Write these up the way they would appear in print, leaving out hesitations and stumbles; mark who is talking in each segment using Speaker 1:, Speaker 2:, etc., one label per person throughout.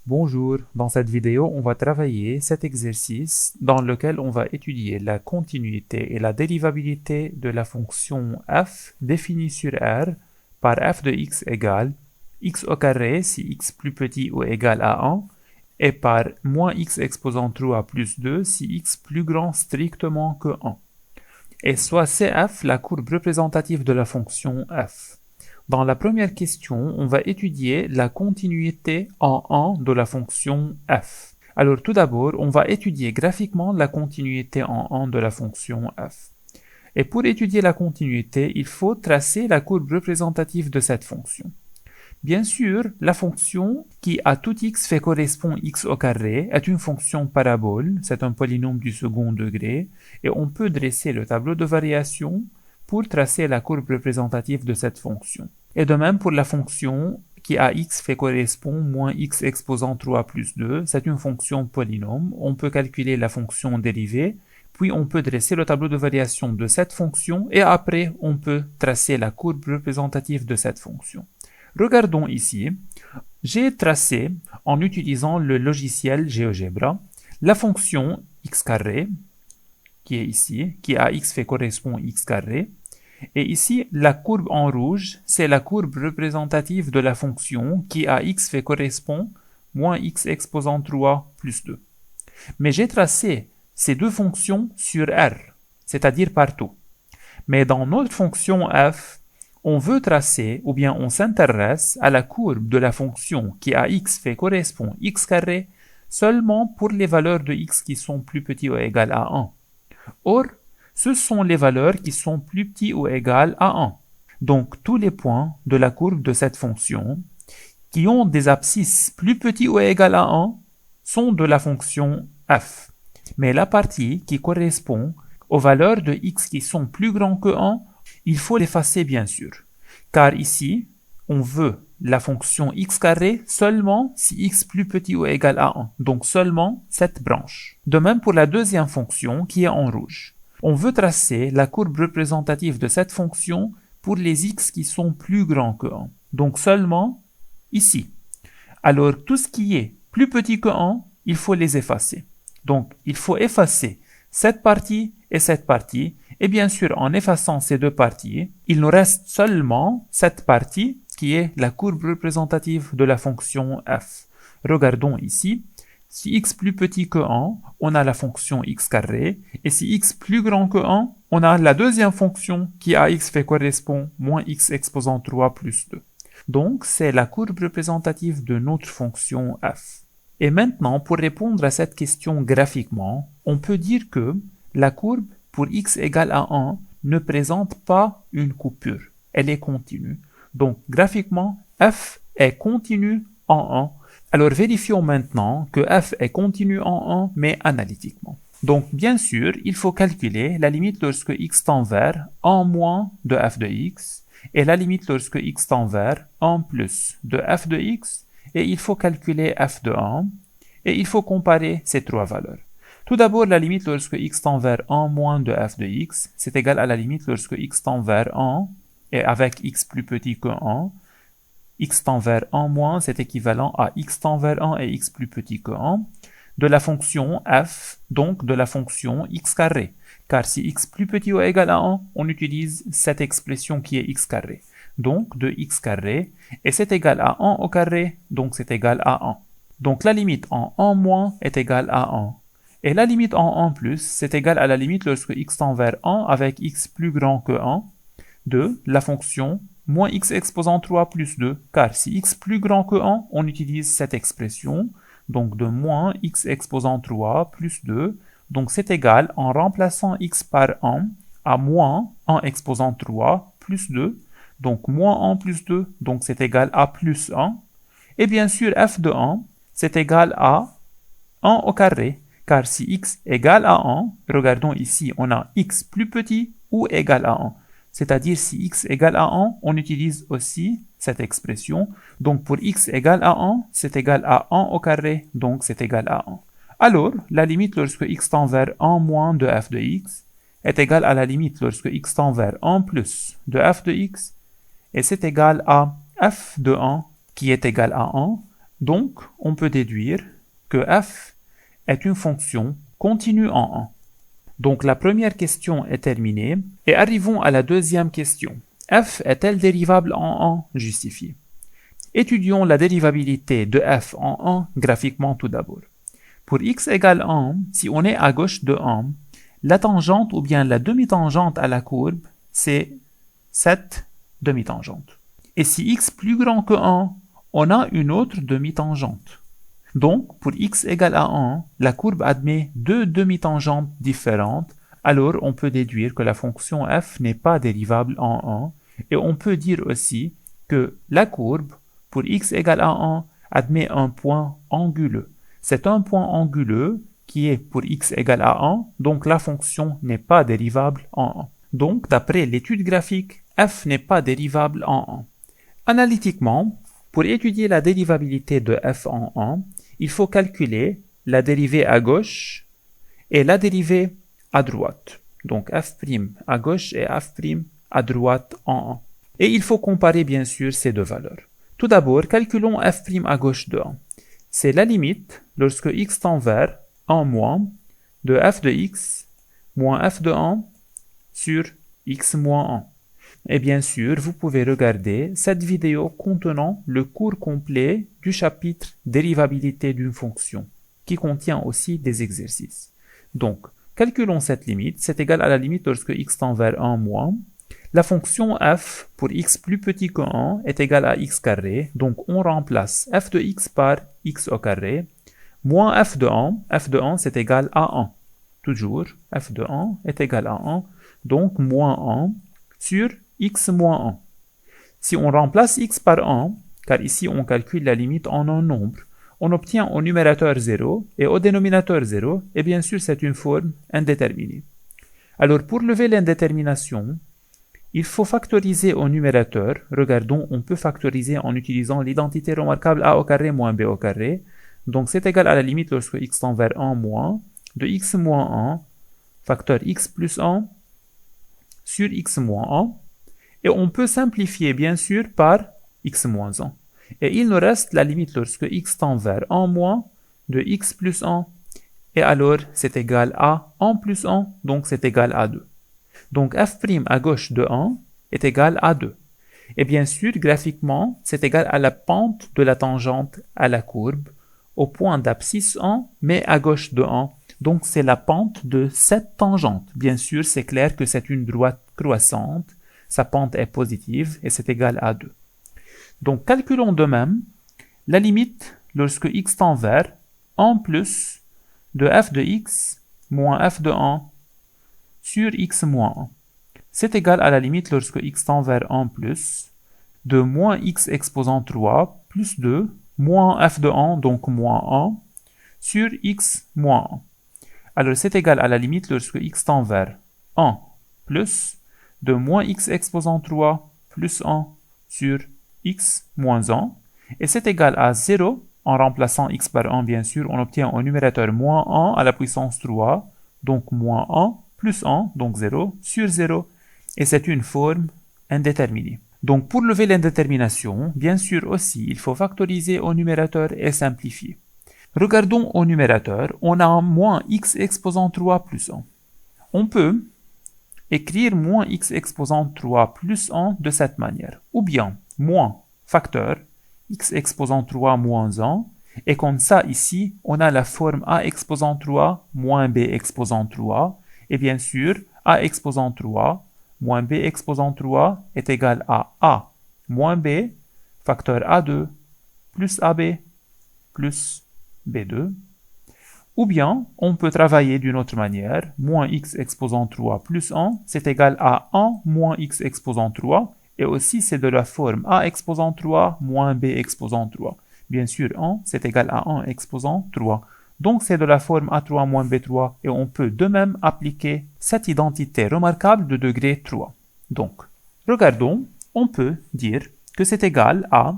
Speaker 1: Bonjour, dans cette vidéo, on va travailler cet exercice dans lequel on va étudier la continuité et la dérivabilité de la fonction f définie sur R par f de x égale x au carré si x plus petit ou égal à 1 et par moins x exposant 3 plus 2 si x plus grand strictement que 1. Et soit CF la courbe représentative de la fonction f. Dans la première question, on va étudier la continuité en 1 de la fonction f. Alors tout d'abord, on va étudier graphiquement la continuité en 1 de la fonction f. Et pour étudier la continuité, il faut tracer la courbe représentative de cette fonction. Bien sûr, la fonction qui à tout x fait correspond x au carré est une fonction parabole, c'est un polynôme du second degré, et on peut dresser le tableau de variation pour tracer la courbe représentative de cette fonction. Et de même pour la fonction qui à x fait correspond moins x exposant 3 plus 2, c'est une fonction polynôme, on peut calculer la fonction dérivée, puis on peut dresser le tableau de variation de cette fonction, et après on peut tracer la courbe représentative de cette fonction. Regardons ici, j'ai tracé, en utilisant le logiciel GeoGebra, la fonction x carré, qui est ici, qui à x fait correspond x carré, et ici, la courbe en rouge, c'est la courbe représentative de la fonction qui à x fait correspond moins x exposant 3 plus 2. Mais j'ai tracé ces deux fonctions sur R, c'est-à-dire partout. Mais dans notre fonction f, on veut tracer, ou bien on s'intéresse à la courbe de la fonction qui à x fait correspond x carré seulement pour les valeurs de x qui sont plus petits ou égales à 1. Or, ce sont les valeurs qui sont plus petits ou égales à 1. Donc, tous les points de la courbe de cette fonction qui ont des abscisses plus petits ou égales à 1 sont de la fonction f. Mais la partie qui correspond aux valeurs de x qui sont plus grands que 1, il faut l'effacer bien sûr. Car ici, on veut la fonction x carré seulement si x plus petit ou égal à 1. Donc seulement cette branche. De même pour la deuxième fonction qui est en rouge. On veut tracer la courbe représentative de cette fonction pour les x qui sont plus grands que 1. Donc seulement ici. Alors tout ce qui est plus petit que 1, il faut les effacer. Donc il faut effacer cette partie et cette partie. Et bien sûr, en effaçant ces deux parties, il nous reste seulement cette partie qui est la courbe représentative de la fonction f. Regardons ici. Si x plus petit que 1, on a la fonction x carré, et si x plus grand que 1, on a la deuxième fonction qui à x fait correspond moins x exposant 3 plus 2. Donc, c'est la courbe représentative de notre fonction f. Et maintenant, pour répondre à cette question graphiquement, on peut dire que la courbe pour x égale à 1 ne présente pas une coupure, elle est continue. Donc, graphiquement, f est continue en 1. Alors, vérifions maintenant que f est continu en 1, mais analytiquement. Donc, bien sûr, il faut calculer la limite lorsque x tend vers 1 moins de f de x, et la limite lorsque x tend vers 1 plus de f de x, et il faut calculer f de 1, et il faut comparer ces trois valeurs. Tout d'abord, la limite lorsque x tend vers 1 moins de f de x, c'est égal à la limite lorsque x tend vers 1, et avec x plus petit que 1, x tend vers 1 moins, c'est équivalent à x tend vers 1 et x plus petit que 1, de la fonction f, donc de la fonction x carré. Car si x plus petit ou égal à 1, on utilise cette expression qui est x carré. Donc de x carré, et c'est égal à 1 au carré, donc c'est égal à 1. Donc la limite en 1 moins est égale à 1. Et la limite en 1 plus, c'est égal à la limite lorsque x tend vers 1 avec x plus grand que 1, de la fonction moins x exposant 3 plus 2, car si x plus grand que 1, on utilise cette expression, donc de moins x exposant 3 plus 2, donc c'est égal, en remplaçant x par 1, à moins 1 exposant 3 plus 2, donc moins 1 plus 2, donc c'est égal à plus 1, et bien sûr f de 1, c'est égal à 1 au carré, car si x égale à 1, regardons ici, on a x plus petit ou égal à 1. C'est-à-dire si x égale à 1, on utilise aussi cette expression. Donc pour x égale à 1, c'est égal à 1 au carré, donc c'est égal à 1. Alors, la limite lorsque x tend vers 1 moins de f de x est égale à la limite lorsque x tend vers 1 plus de f de x, et c'est égal à f de 1 qui est égal à 1, Donc, on peut déduire que f est une fonction continue en 1. Donc, la première question est terminée et arrivons à la deuxième question. F est-elle dérivable en 1 justifié? Étudions la dérivabilité de f en 1 graphiquement tout d'abord. Pour x égale 1, si on est à gauche de 1, la tangente ou bien la demi-tangente à la courbe, c'est cette demi-tangente. Et si x plus grand que 1, on a une autre demi-tangente. Donc, pour x égale à 1, la courbe admet deux demi-tangentes différentes, alors on peut déduire que la fonction f n'est pas dérivable en 1, et on peut dire aussi que la courbe, pour x égale à 1, admet un point anguleux. C'est un point anguleux qui est pour x égale à 1, donc la fonction n'est pas dérivable en 1. Donc, d'après l'étude graphique, f n'est pas dérivable en 1. Analytiquement, pour étudier la dérivabilité de f en 1, il faut calculer la dérivée à gauche et la dérivée à droite. Donc f' à gauche et f' à droite en 1. Et il faut comparer bien sûr ces deux valeurs. Tout d'abord, calculons f' à gauche de 1. C'est la limite lorsque x tend vers 1 moins de f de x moins f de 1 sur x moins 1. Et bien sûr, vous pouvez regarder cette vidéo contenant le cours complet du chapitre dérivabilité d'une fonction, qui contient aussi des exercices. Donc, calculons cette limite, c'est égal à la limite lorsque x tend vers 1 moins. La fonction f pour x plus petit que 1 est égale à x carré, donc on remplace f de x par x au carré, moins f de 1 c'est égal à 1. Toujours, f de 1 est égal à 1, donc moins 1 sur x moins 1. Si on remplace x par 1, car ici on calcule la limite en un nombre, on obtient au numérateur 0 et au dénominateur 0, et bien sûr c'est une forme indéterminée. Alors pour lever l'indétermination, il faut factoriser au numérateur. Regardons, on peut factoriser en utilisant l'identité remarquable a au carré moins b au carré. Donc c'est égal à la limite lorsque x tend vers 1 moins de x moins 1, facteur x plus 1 sur x moins 1. Et on peut simplifier bien sûr par x moins 1. Et il nous reste la limite lorsque x tend vers 1 moins de x plus 1. Et alors c'est égal à 1 plus 1, donc c'est égal à 2. Donc f' à gauche de 1 est égal à 2. Et bien sûr, graphiquement, c'est égal à la pente de la tangente à la courbe au point d'abscisse 1, mais à gauche de 1. Donc c'est la pente de cette tangente. Bien sûr, c'est clair que c'est une droite croissante. Sa pente est positive et c'est égal à 2. Donc calculons de même la limite lorsque x tend vers 1 plus de f de x moins f de 1 sur x moins 1. C'est égal à la limite lorsque x tend vers 1 plus de moins x exposant 3 plus 2 moins f de 1, donc moins 1, sur x moins 1. Alors c'est égal à la limite lorsque x tend vers 1 plus de moins x exposant 3 plus 1 sur x moins 1. Et c'est égal à 0, en remplaçant x par 1 bien sûr, on obtient au numérateur moins 1 à la puissance 3, donc moins 1 plus 1, donc 0, sur 0. Et c'est une forme indéterminée. Donc pour lever l'indétermination, bien sûr aussi, il faut factoriser au numérateur et simplifier. Regardons au numérateur, on a moins x exposant 3 plus 1. On peut écrire moins x exposant 3 plus 1 de cette manière. Ou bien, moins facteur x exposant 3 moins 1. Et comme ça, ici, on a la forme a exposant 3 moins b exposant 3. Et bien sûr, a exposant 3 moins b exposant 3 est égal à a moins b, facteur a2, plus ab, plus b2. Ou bien, on peut travailler d'une autre manière. Moins x exposant 3 plus 1, c'est égal à 1 moins x exposant 3. Et aussi, c'est de la forme a exposant 3 moins b exposant 3. Bien sûr, 1, c'est égal à 1 exposant 3. Donc, c'est de la forme a3 moins b3. Et on peut de même appliquer cette identité remarquable de degré 3. Donc, regardons, on peut dire que c'est égal à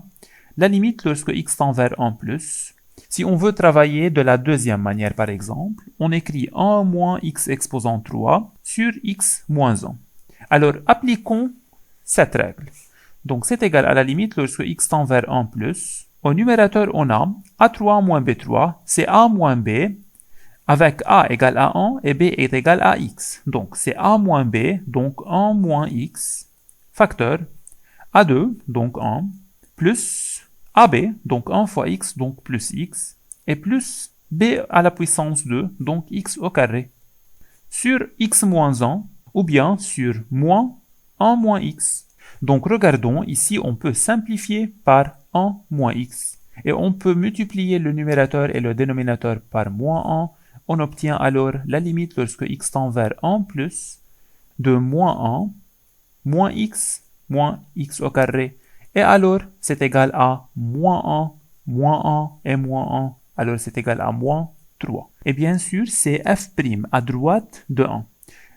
Speaker 1: la limite lorsque x tend vers 1 plus. Si on veut travailler de la deuxième manière, par exemple, on écrit 1 moins x exposant 3 sur x moins 1. Alors, appliquons cette règle. Donc, c'est égal à la limite lorsque x tend vers 1 plus. Au numérateur, on a A3 moins B3, c'est A moins B, avec A égale à 1 et B est égal à X. Donc, c'est A moins B, donc 1 moins X, facteur A2, donc 1, plus AB, donc 1 fois X, donc plus X, et plus B à la puissance 2, donc X au carré, sur X moins 1, ou bien sur moins 1 moins X. Donc, regardons, ici, on peut simplifier par 1 moins X. Et on peut multiplier le numérateur et le dénominateur par moins 1. On obtient alors la limite lorsque x tend vers 1 plus de moins 1 moins x au carré. Et alors, c'est égal à moins 1 et moins 1. Alors, c'est égal à moins 3. Et bien sûr, c'est f' à droite de 1.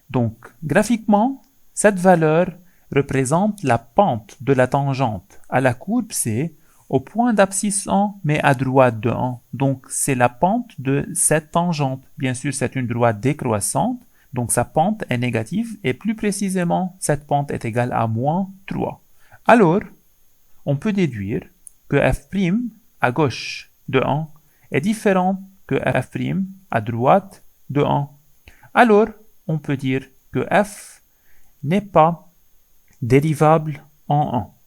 Speaker 1: Donc, graphiquement, cette valeur représente la pente de la tangente à la courbe C au point d'abscisse 1, mais à droite de 1. Donc, c'est la pente de cette tangente. Bien sûr, c'est une droite décroissante, donc sa pente est négative, et plus précisément, cette pente est égale à moins 3. Alors, on peut déduire que f' à gauche de 1 est différent que f' à droite de 1. Alors, on peut dire que f n'est pas dérivable en 1.